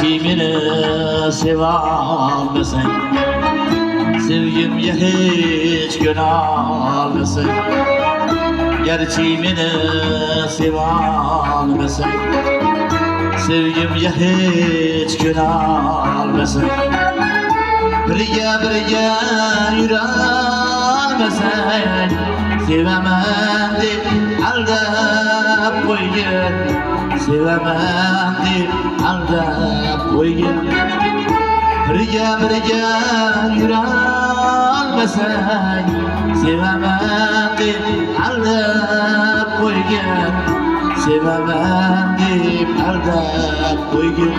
Gerçi beni sevalmısın, sevgimge hiç gönalmısın. Gerçi beni sevalmısın, sevgimge hiç gönalmısın. Birge birge yüralmısın, sevemem dep aldap koygun, sevemem dep aldap koygun. Birge birge yüralmısın, sevemem dep aldap koygun, sevemem dep aldap koygun.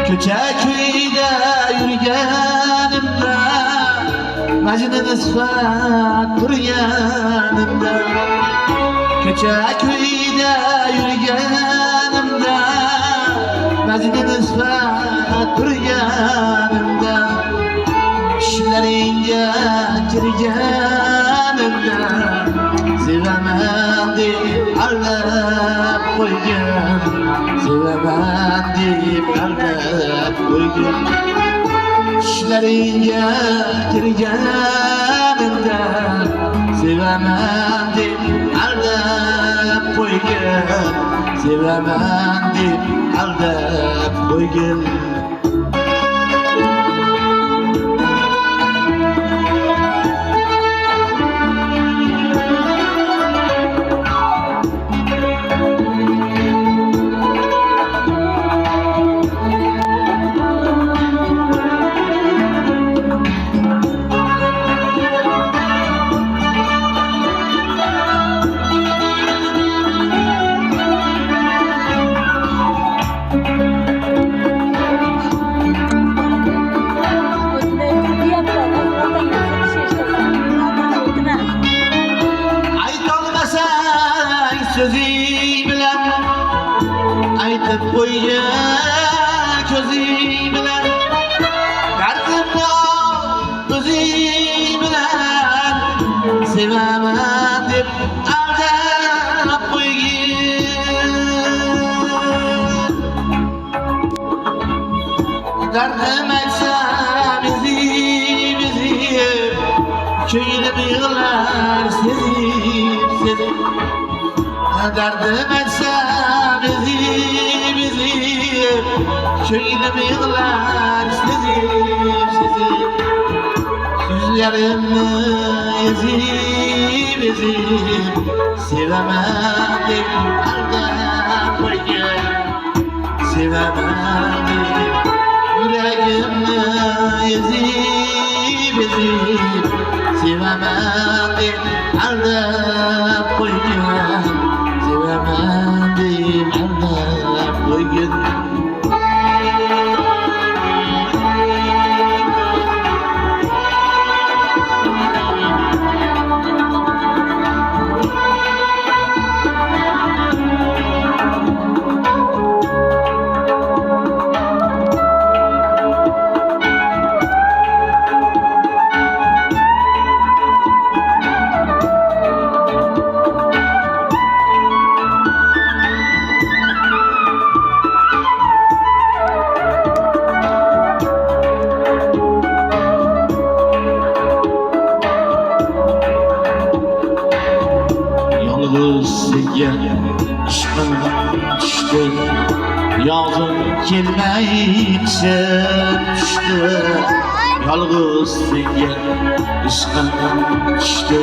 Köçe köyde yürügenimde, Mecnun ısfat turganimda. Köçe köyde yürügenimde, Mecnun ısfat turganimda. Kişileringe kirganimda, sevemem dep aldap koygun, sevemem dep aldap koygun. Kişileringe kirganimda, sevemem dep aldap koygun, sevemem dep aldap koygun. Sözü bilen aytıp koygan közü bilen, derdimni özü bilen, sevemem dep aldap koygan. Derdim aytsam ezip ezip, köyüm yığılar sezip sezip. Derdim etsem ezip ezip, köyüm yığılar sezip sezip. Yüzlerimni ezip ezip, sevemem dep aldap koygun, sevemem dep. Yüreğimni ezip ezip, sevemem dep aldap koygun, sevemem dep aldap koygun. Senga ishqimdan tushdi, yozim kelmay qishim tushdi. Yolg'iz senga ishqimdan tushdi,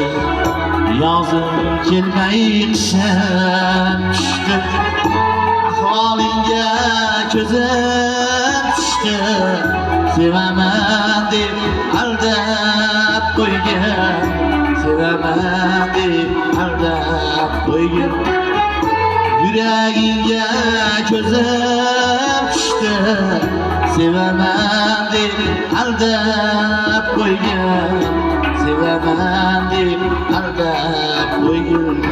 yozim kelmay qishim tushdi. Ahvolingga ko'zim tushdi, sevaman deb aldab qo'ygan, sevaman deb aldab qo'ygan. Yuragingga ko'zim tushdi, sevaman deb aldab qo'ygan, sevaman deb aldab qo'ygan.